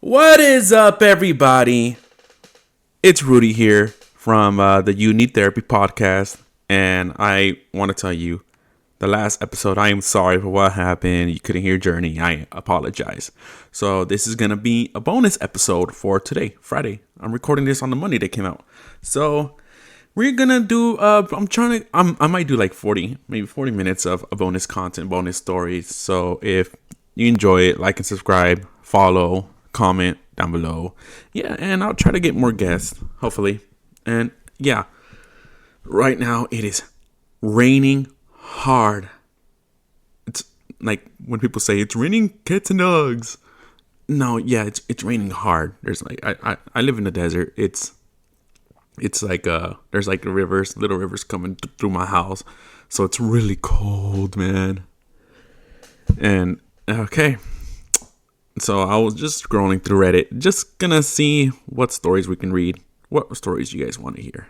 What is up, everybody? It's Rudy here from the You Need Therapy podcast, and I want to tell you the last episode, I am sorry for what happened. You couldn't hear Journey. I apologize. So this is going to be a bonus episode for today, Friday. I'm recording this on the Monday that came out. So we're going to do, I might do like 40 minutes of a bonus content, bonus stories. So if you enjoy it, like and subscribe, follow, comment down below. Yeah, and I'll try to get more guests, hopefully. And yeah, right now it is raining hard. It's like when people say it's raining cats and dogs. No, yeah, it's raining hard. There's like I live in the desert. It's like there's like little rivers coming through my house, so it's really cold, man. And okay, so I was just scrolling through Reddit, just gonna see what stories we can read, what stories you guys want to hear.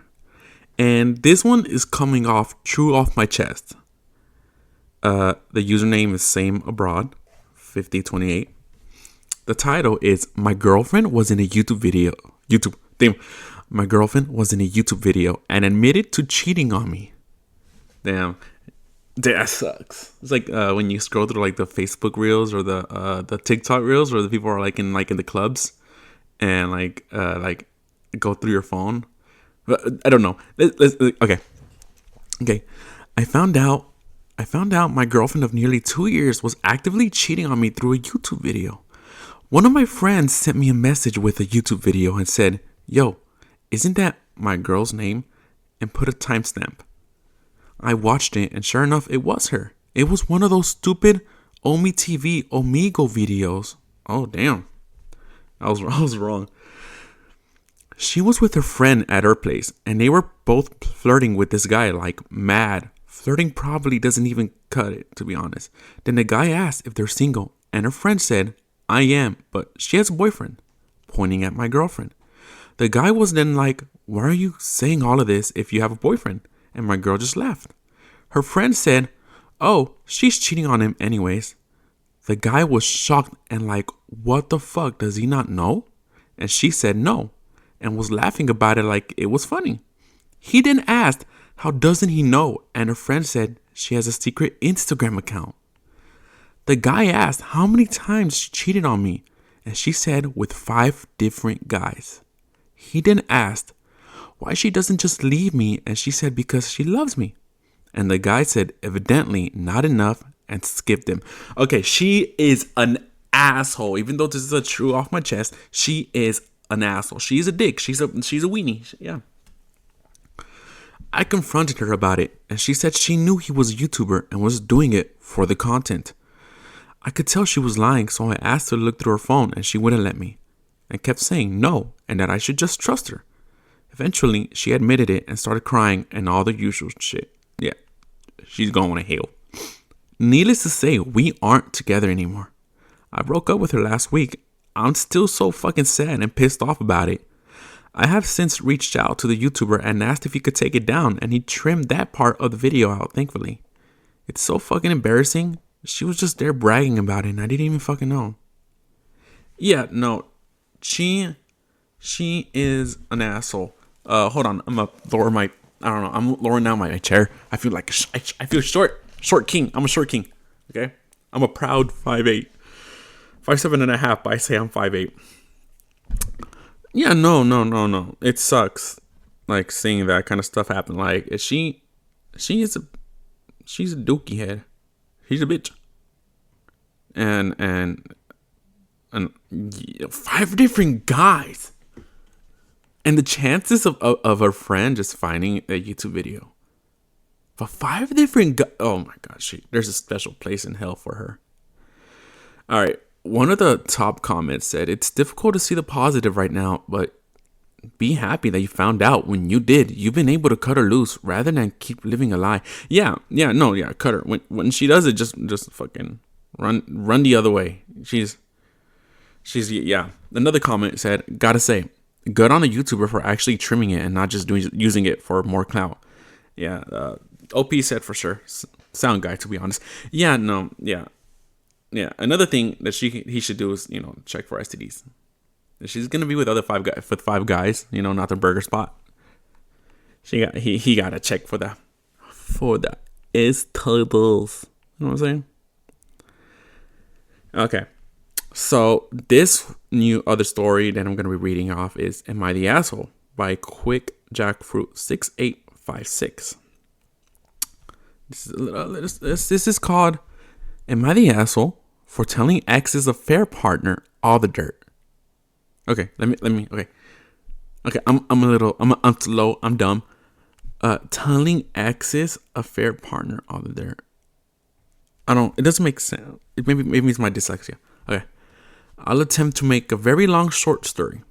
And this one is coming off TrueOffMyChest. The username is Same Abroad 5028. The title is My girlfriend was in a YouTube video. My girlfriend was in a YouTube video and admitted to cheating on me. Damn, that sucks. It's like when you scroll through like the Facebook reels or the TikTok reels where the people are like in the clubs and like go through your phone. But I don't know. Okay. I found out my girlfriend of nearly 2 years was actively cheating on me through a YouTube video. One of my friends sent me a message with a YouTube video and said, "Yo, isn't that my girl's name?" and put a timestamp. I watched it and sure enough, it was her. It was one of those stupid Omi TV Omigo videos. Oh, damn. I was wrong. She was with her friend at her place and they were both flirting with this guy like mad. Flirting probably doesn't even cut it, to be honest. Then the guy asked if they're single, and her friend said, "I am, but she has a boyfriend," pointing at my girlfriend. The guy was then like, "Why are you saying all of this if you have a boyfriend?" And my girl just laughed. Her friend said, "Oh, she's cheating on him anyways." The guy was shocked and like, "What the fuck, does he not know?" And she said no, and was laughing about it like it was funny. He then asked, "How doesn't he know?" And her friend said she has a secret Instagram account. The guy asked how many times she cheated on me, and she said with 5 different guys. He then asked why she doesn't just leave me, and she said because she loves me. And the guy said evidently not enough and skipped him. Okay, she is an asshole. Even though this is a true off my chest, she is an asshole. She's a dick. She's a weenie. Yeah. I confronted her about it, and she said she knew he was a YouTuber and was doing it for the content. I could tell she was lying, so I asked her to look through her phone, and she wouldn't let me, and kept saying no, and that I should just trust her. Eventually, she admitted it and started crying and all the usual shit. Yeah, she's going to hell. Needless to say, we aren't together anymore. I broke up with her last week. I'm still so fucking sad and pissed off about it. I have since reached out to the YouTuber and asked if he could take it down, and he trimmed that part of the video out, thankfully. It's so fucking embarrassing. She was just there bragging about it, and I didn't even fucking know. Yeah, no. She is an asshole. Hold on. I'm gonna lower my, I don't know. I'm lowering down my chair. I feel like, I feel short king. I'm a short king. Okay. I'm a proud 5'8", 5'7.5", but I say I'm 5'8". Yeah, no. It sucks, like seeing that kind of stuff happen. Like she's a dookie head. She's a bitch. And 5 different guys. And the chances of her friend just finding a YouTube video. But 5 different guys. Oh my God, there's a special place in hell for her. All right. One of the top comments said, "It's difficult to see the positive right now, but be happy that you found out when you did. You've been able to cut her loose rather than keep living a lie." Yeah, cut her. When she does it, just fucking run the other way. She's yeah. Another comment said, "Gotta say, good on a YouTuber for actually trimming it and not just using it for more clout." Yeah, OP said for sure. Sound guy, to be honest. Yeah. Another thing that he should do is, check for STDs. She's gonna be with five guys. You know, not the burger spot. He got a check for the tables. You know what I'm saying? Okay. So this new other story that I'm gonna be reading off is "Am I the Asshole?" by Quick Jackfruit 6856. This is called "Am I the Asshole for telling ex's affair partner all the dirt?" Okay, let me. Okay. I'm slow. I'm dumb. Telling ex's affair partner all the dirt. It doesn't make sense. Maybe it's my dyslexia. Okay. I'll attempt to make a very long short story.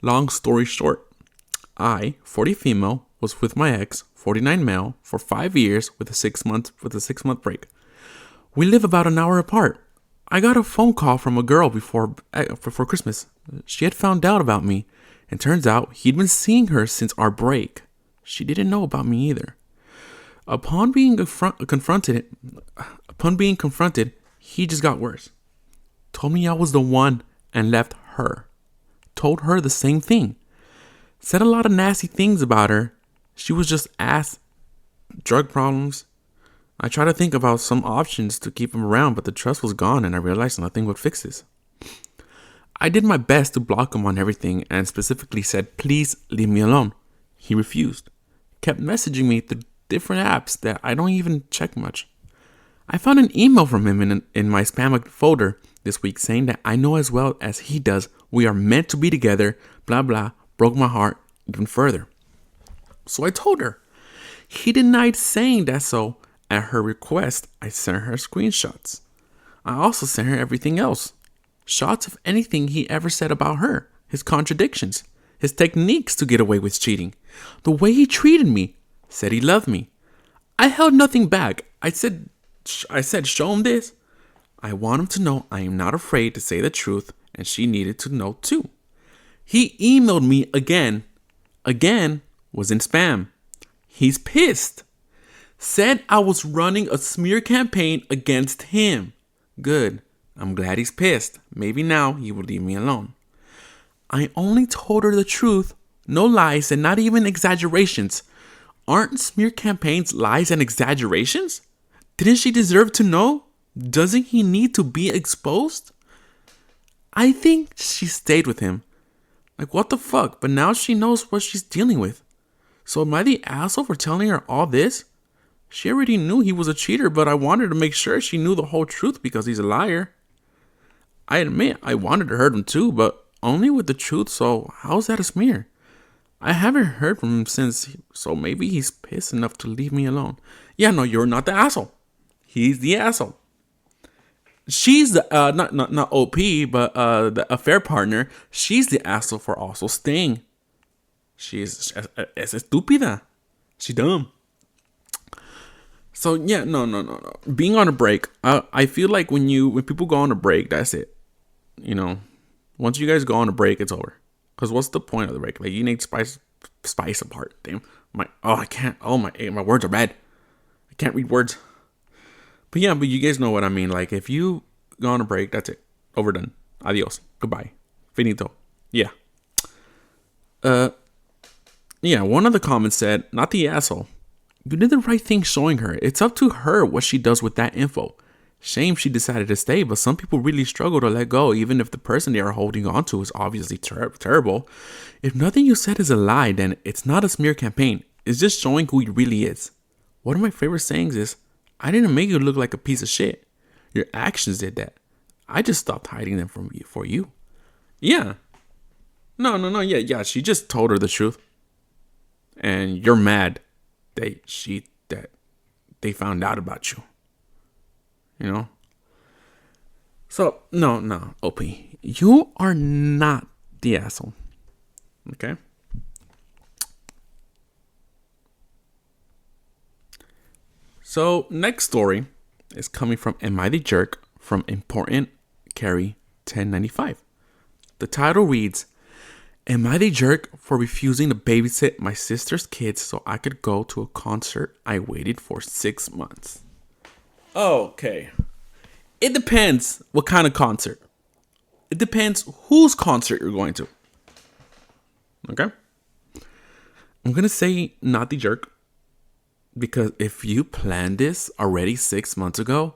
Long story short. I, 40 female, was with my ex, 49 male, for 5 years with a 6-month break. We live about an hour apart. I got a phone call from a girl before Christmas. She had found out about me, and turns out he'd been seeing her since our break. She didn't know about me either. Upon being confronted, he just got worse. Told me I was the one and left her. Told her the same thing. Said a lot of nasty things about her. She was just ass. Drug problems. I tried to think about some options to keep him around, but the trust was gone and I realized nothing would fix this. I did my best to block him on everything and specifically said, please leave me alone. He refused. Kept messaging me through different apps that I don't even check much. I found an email from him in my spam folder this week saying that I know as well as he does we are meant to be together, blah blah, broke my heart even further. So I told her. He denied saying that, so at her request, I sent her screenshots. I also sent her everything else. Shots of anything he ever said about her, his contradictions, his techniques to get away with cheating, the way he treated me, said he loved me. I held nothing back. I said, show him this. I want him to know I am not afraid to say the truth, and she needed to know too. He emailed me again. Again was in spam. He's pissed. Said I was running a smear campaign against him. Good. I'm glad he's pissed. Maybe now he will leave me alone. I only told her the truth. No lies and not even exaggerations. Aren't smear campaigns lies and exaggerations? Didn't she deserve to know? Doesn't he need to be exposed? I think she stayed with him. Like, what the fuck? But now she knows what she's dealing with. So am I the asshole for telling her all this? She already knew he was a cheater, but I wanted to make sure she knew the whole truth because he's a liar. I admit I wanted to hurt him too, but only with the truth, so how's that a smear? I haven't heard from him since, so maybe he's pissed enough to leave me alone. Yeah, no, you're not the asshole. He's the asshole. She's the, not OP, but the affair partner. She's the asshole for also staying. She's es estúpida. She's dumb. So yeah, no. Being on a break, I feel like when people go on a break, that's it. You know, once you guys go on a break, it's over. Cause what's the point of the break? Like, you need spice apart. Damn, I can't. Oh my words are bad. I can't read words. But yeah, but you guys know what I mean. Like, if you go on a break, that's it. Overdone. Adios. Goodbye. Finito. Yeah. Yeah. One of the comments said, "Not the asshole. You did the right thing showing her. It's up to her what she does with that info. Shame she decided to stay, but some people really struggle to let go, even if the person they are holding on to is obviously terrible. If nothing you said is a lie, then it's not a smear campaign. It's just showing who he really is. One of my favorite sayings is, I didn't make you look like a piece of shit. Your actions did that. I just stopped hiding them from you for you." Yeah. No. Yeah. She just told her the truth. And you're mad that they found out about you. You know? So, no, OP. You are not the asshole. Okay? So, next story is coming from Am I the Jerk from Important Carry 1095. The title reads, Am I the jerk for refusing to babysit my sister's kids so I could go to a concert I waited for 6 months? Okay. It depends what kind of concert. It depends whose concert you're going to. Okay? I'm going to say not the jerk. Because if you planned this already 6 months ago,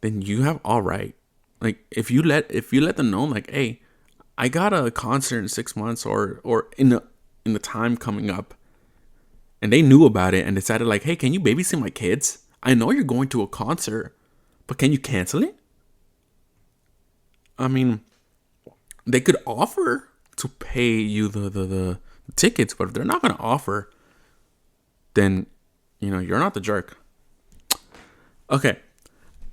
then you have all right. Like if you let them know, like, hey, I got a concert in 6 months or in the time coming up, and they knew about it and decided like, hey, can you babysit my kids? I know you're going to a concert, but can you cancel it? I mean, they could offer to pay you the tickets, but if they're not going to offer, then you're not the jerk. Okay.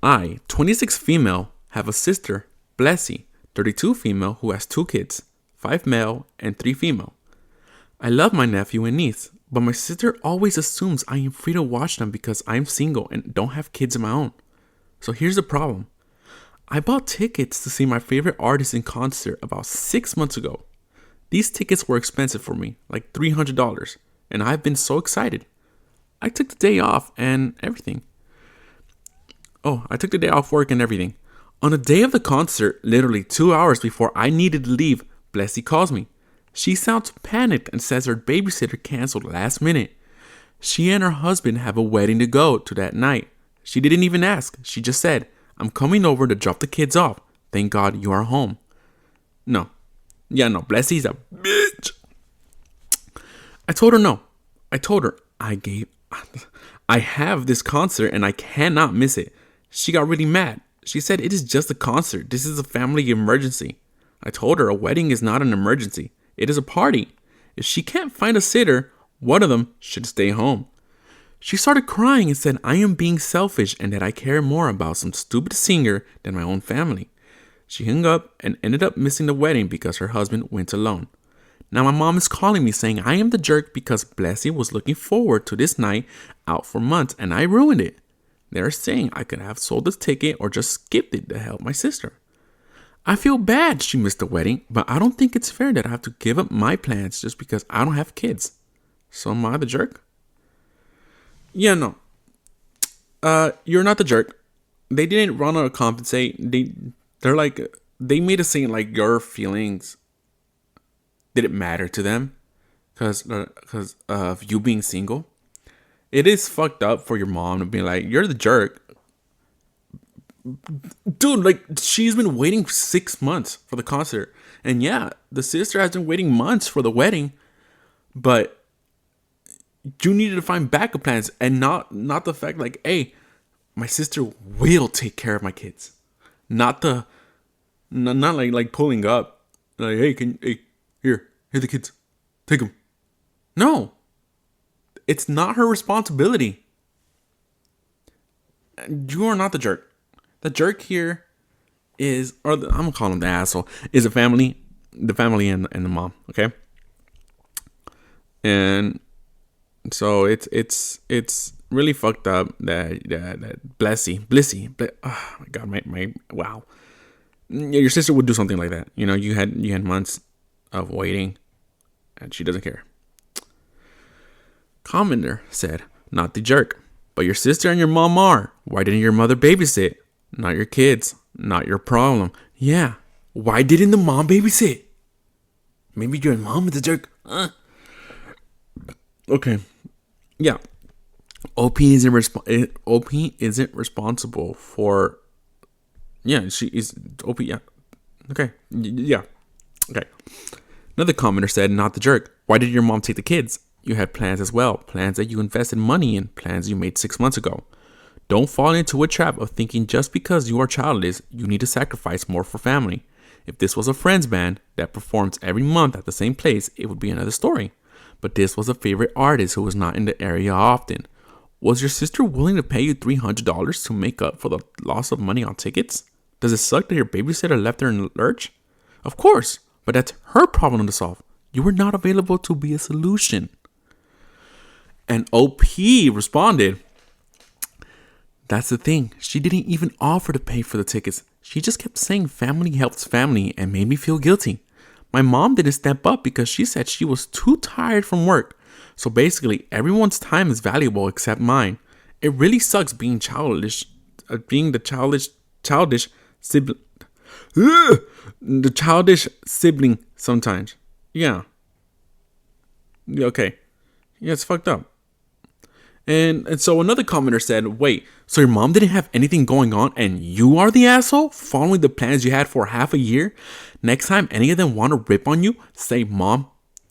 I, 26 female, have a sister, Blessy, 32 female, who has 2 kids, 5 male and 3 female. I love my nephew and niece, but my sister always assumes I am free to watch them because I'm single and don't have kids of my own. So here's the problem. I bought tickets to see my favorite artist in concert about 6 months ago. These tickets were expensive for me, like $300, and I've been so excited. I took the day off and everything. I took the day off work and everything. On the day of the concert, literally 2 hours before I needed to leave, Blessy calls me. She sounds panicked and says her babysitter canceled last minute. She and her husband have a wedding to go to that night. She didn't even ask. She just said, I'm coming over to drop the kids off. Thank God you are home. No. Yeah, no. Blessy's a bitch. I told her no. I told her I have this concert and I cannot miss it. She got really mad. She said it is just a concert. This is a family emergency. I told her a wedding is not an emergency. It is a party. If she can't find a sitter, one of them should stay home. She started crying and said I am being selfish and that I care more about some stupid singer than my own family. She hung up and ended up missing the wedding because her husband went alone. Now my mom is calling me saying I am the jerk because Blessy was looking forward to this night out for months and I ruined it. They're saying I could have sold this ticket or just skipped it to help my sister. I feel bad she missed the wedding, but I don't think it's fair that I have to give up my plans just because I don't have kids. So am I the jerk? Yeah, no. You're not the jerk. They didn't run or compensate. They made it seem like your feelings didn't matter to them because of you being single. It is fucked up for your mom to be like, you're the jerk. Dude, like, she's been waiting 6 months for the concert. And yeah, the sister has been waiting months for the wedding. But you needed to find backup plans and not the fact like, hey, my sister will take care of my kids. Not like pulling up. Like, hey, here the kids. Take them. No. It's not her responsibility. You are not the jerk. The jerk here is, I'm gonna call him the asshole, is the family and the mom, okay? And so it's really fucked up that Blissy, oh my God, wow. Your sister would do something like that. You had months of waiting and she doesn't care. Commenter said, not the jerk, but your sister and your mom are. Why didn't your mother babysit? Not your kids. Not your problem. Yeah. Why didn't the mom babysit? Maybe your mom is a jerk. Okay. Yeah. OP isn't responsible for. Yeah, she is OP. Yeah. Okay. Yeah. Okay. Another commenter said, not the jerk. Why did your mom take the kids? You had plans as well. Plans that you invested money in. Plans you made 6 months ago. Don't fall into a trap of thinking just because you are childless, you need to sacrifice more for family. If this was a friends band that performs every month at the same place, it would be another story. But this was a favorite artist who was not in the area often. Was your sister willing to pay you $300 to make up for the loss of money on tickets? Does it suck that your babysitter left her in the lurch? Of course, but that's her problem to solve. You were not available to be a solution. And OP responded, that's the thing. She didn't even offer to pay for the tickets. She just kept saying family helps family and made me feel guilty. My mom didn't step up because she said she was too tired from work. So basically, everyone's time is valuable except mine. It really sucks being childish, being the childish sibling. Ugh! The childish sibling sometimes. Yeah. Okay. Yeah, it's fucked up. And so another commenter said, wait, so your mom didn't have anything going on and you are the asshole following the plans you had for half a year? Next time any of them want to rip on you, say mom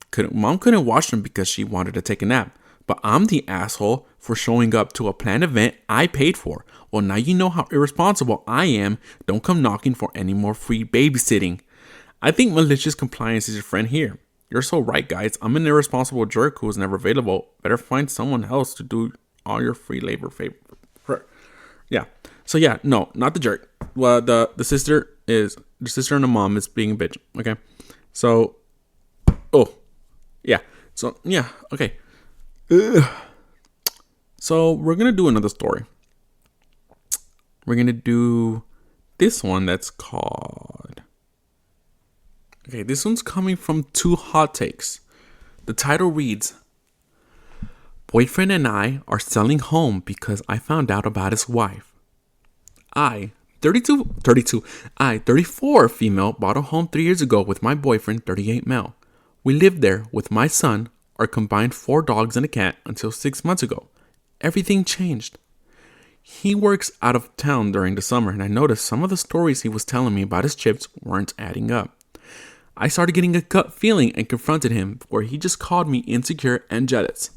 couldn't watch them because she wanted to take a nap. But I'm the asshole for showing up to a planned event I paid for. Well, now you know how irresponsible I am. Don't come knocking for any more free babysitting. I think malicious compliance is your friend here. You're so right, guys. I'm an irresponsible jerk who is never available. Better find someone else to do all your free labor favor. Yeah. So yeah, no, not the jerk. Well, the sister and the mom is being a bitch. Okay. So, yeah. So yeah. Okay. Ugh. So we're gonna do another story. We're gonna do this one that's called. Okay, this one's coming from Two Hot Takes. The title reads, Boyfriend and I are selling home because I found out about his wife. I, 34 female, bought a home 3 years ago with my boyfriend, 38 male. We lived there with my son, our combined 4 dogs and a cat until 6 months ago. Everything changed. He works out of town during the summer and I noticed some of the stories he was telling me about his chips weren't adding up. I started getting a gut feeling and confronted him where he just called me insecure and jealous.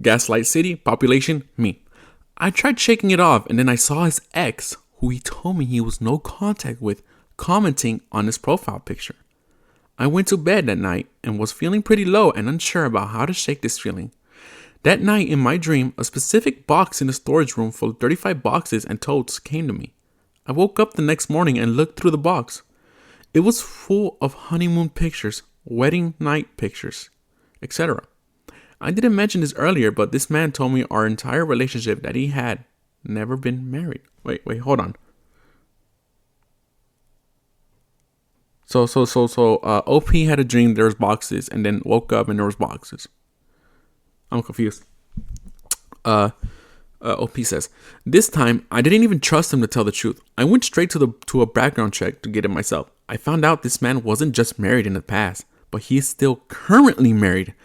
Gaslight City, population, me. I tried shaking it off and then I saw his ex, who he told me he was no contact with, commenting on his profile picture. I went to bed that night and was feeling pretty low and unsure about how to shake this feeling. That night in my dream, a specific box in the storage room full of 35 boxes and totes came to me. I woke up the next morning and looked through the box. It was full of honeymoon pictures, wedding night pictures, etc. I didn't mention this earlier, but this man told me our entire relationship that he had never been married. Wait, hold on. So, OP had a dream there was boxes and then woke up and there was boxes. I'm confused. OP says, this time I didn't even trust him to tell the truth. I went straight to a background check to get it myself. I found out this man wasn't just married in the past, but he is still currently married.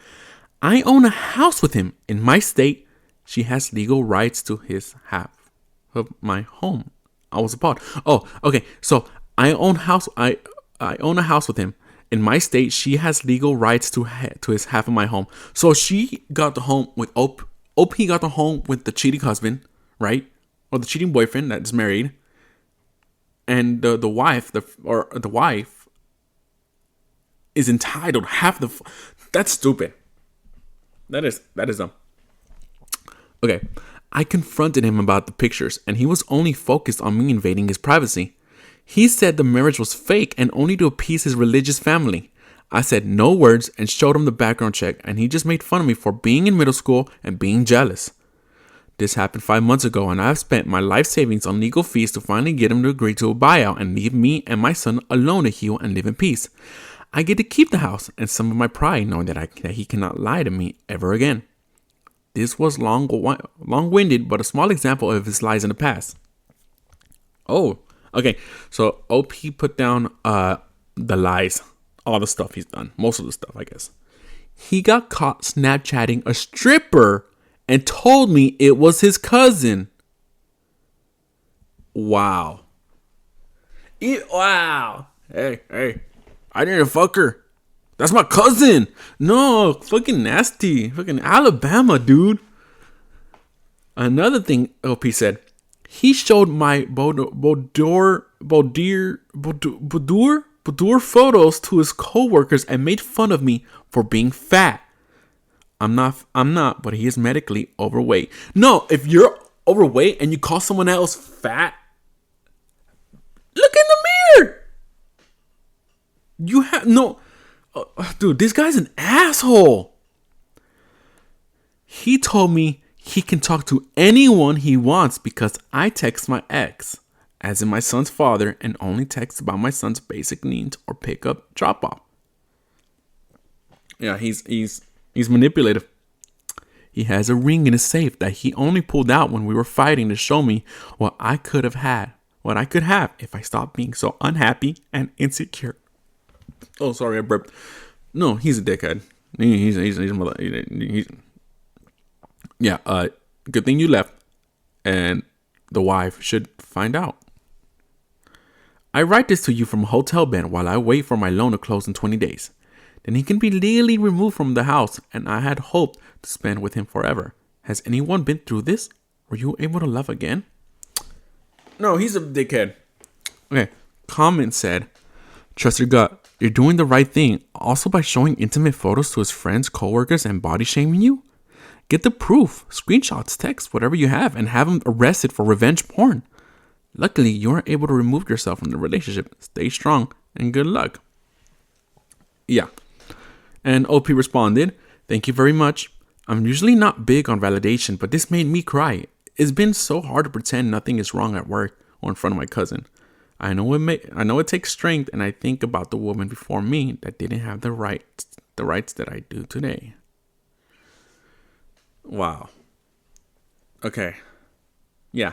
I own a house with him in my state. She has legal rights to his half of my home. I was appalled. Oh, okay. So I own a house with him in my state. She has legal rights to his half of my home. So she got the home with OP. OP got the home with the cheating husband, right? Or the cheating boyfriend that's married. And the wife is entitled half the. That's stupid. That is dumb. Okay, I confronted him about the pictures, and he was only focused on me invading his privacy. He said the marriage was fake and only to appease his religious family. I said no words and showed him the background check, and he just made fun of me for being in middle school and being jealous. This happened 5 months ago, and I've spent my life savings on legal fees to finally get him to agree to a buyout and leave me and my son alone to heal and live in peace. I get to keep the house and some of my pride knowing that he cannot lie to me ever again. This was long-winded, but a small example of his lies in the past. Oh, okay. So OP put down the lies, all the stuff he's done, most of the stuff, I guess. He got caught Snapchatting a stripper and told me it was his cousin. Wow. Wow. Hey. I didn't fuck her. That's my cousin. No, fucking nasty. Fucking Alabama, dude. Another thing OP said. He showed my boudoir photos to his coworkers and made fun of me for being fat. I'm not, but he is medically overweight. No, if you're overweight and you call someone else fat, look in the mirror. You have no, dude, this guy's an asshole. He told me he can talk to anyone he wants because I text my ex, as in my son's father, and only text about my son's basic needs or pick up, drop off. Yeah, he's manipulative. He has a ring in his safe that he only pulled out when we were fighting to show me what I could have had what I could have if I stopped being so unhappy and insecure. Oh, sorry, I burped. No, he's a dickhead. He's a mother. Yeah. Good thing you left, and the wife should find out. I write this to you from a hotel bed while I wait for my loan to close in 20 days. Then he can be legally removed from the house, and I had hoped to spend with him forever. Has anyone been through this? Were you able to love again? No, he's a dickhead. Okay, comment said, trust your gut. You're doing the right thing. Also by showing intimate photos to his friends, coworkers, and body shaming you. Get the proof, screenshots, text, whatever you have, and have him arrested for revenge porn. Luckily, you are able to remove yourself from the relationship. Stay strong and good luck. Yeah. And OP responded, thank you very much. I'm usually not big on validation, but this made me cry. It's been so hard to pretend nothing is wrong at work or in front of my cousin. I know it takes strength, and I think about the woman before me that didn't have the rights that I do today. Wow. Okay. Yeah.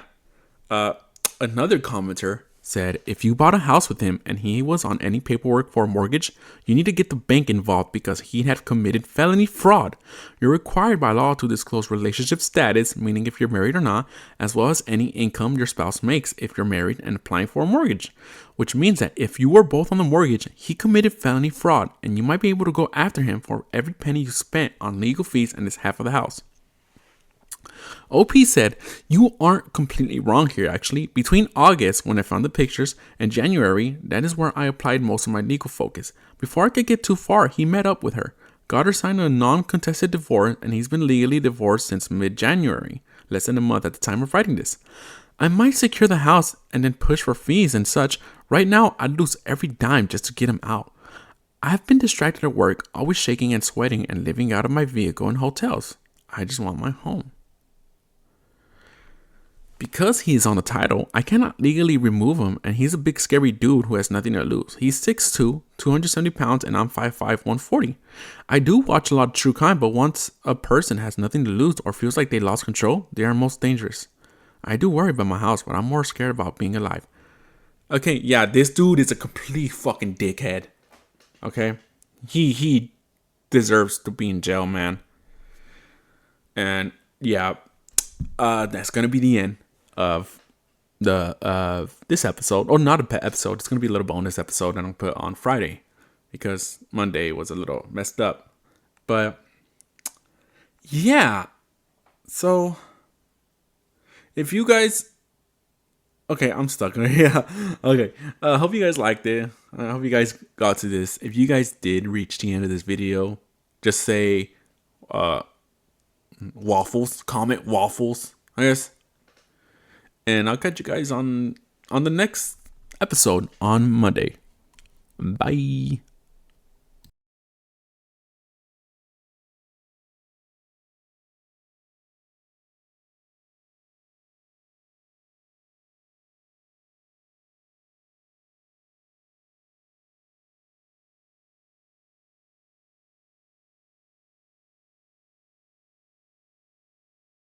Another commenter said, if you bought a house with him and he was on any paperwork for a mortgage, you need to get the bank involved because he had committed felony fraud. You're required by law to disclose relationship status, meaning if you're married or not, as well as any income your spouse makes if you're married and applying for a mortgage. Which means that if you were both on the mortgage, he committed felony fraud, and you might be able to go after him for every penny you spent on legal fees and his half of the house. OP said, you aren't completely wrong here actually. Between August, when I found the pictures, and January, that is where I applied most of my legal focus. Before I could get too far, he met up with her, got her signed a non-contested divorce, and he's been legally divorced since mid-January, less than a month at the time of writing this. I might secure the house and then push for fees and such. Right now, I'd lose every dime just to get him out. I've been distracted at work, always shaking and sweating and living out of my vehicle in hotels. I just want my home. Because he is on the title, I cannot legally remove him, and he's a big scary dude who has nothing to lose. He's 6'2", 270 pounds, and I'm 5'5", 140. I do watch a lot of true crime, but once a person has nothing to lose or feels like they lost control, they are most dangerous. I do worry about my house, but I'm more scared about being alive. Okay, yeah, this dude is a complete fucking dickhead. Okay? He deserves to be in jail, man. And yeah, that's gonna be the end of this episode, or not a episode. It's gonna be a little bonus episode that I'll put on Friday because Monday was a little messed up. But yeah, so if you guys, okay, I'm stuck. Yeah, okay. Hope you guys liked it. I hope you guys got to this. If you guys did reach the end of this video, just say waffles. Comment waffles, I guess. And I'll catch you guys on the next episode on Monday. Bye.